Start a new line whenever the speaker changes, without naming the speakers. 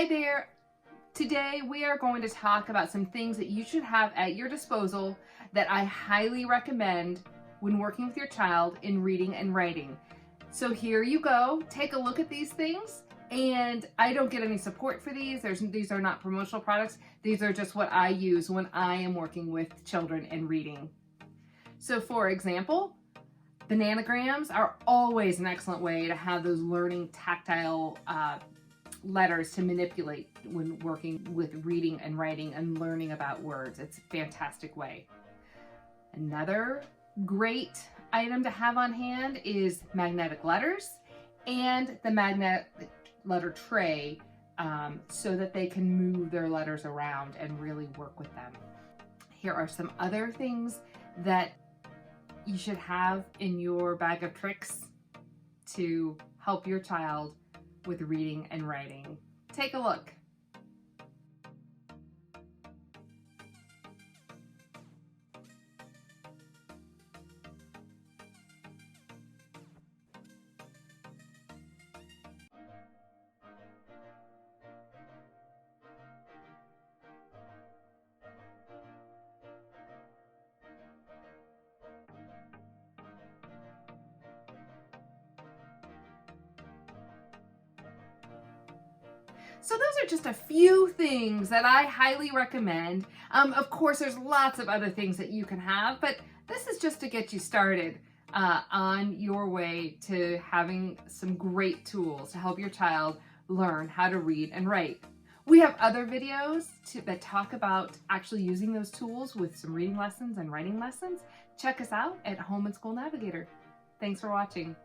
Hi there. Today we are going to talk about some things that you should have at your disposal that I highly recommend when working with your child in reading and writing. So here you go. Take a look at these things. And I don't get any support for these. These are not promotional products. These are just what I use when I am working with children and reading. So for example, bananagrams are always an excellent way to have those learning tactile letters to manipulate when working with reading and writing and learning about words. It's a fantastic way. Another great item to have on hand is magnetic letters and the magnetic letter tray so that they can move their letters around and really work with them. Here are some other things that you should have in your bag of tricks to help your child with reading and writing. Take a look. So those are just a few things that I highly recommend. Of course, there's lots of other things that you can have, but this is just to get you started on your way to having some great tools to help your child learn how to read and write. We have other videos that talk about actually using those tools with some reading lessons and writing lessons. Check us out at Home and School Navigator. Thanks for watching.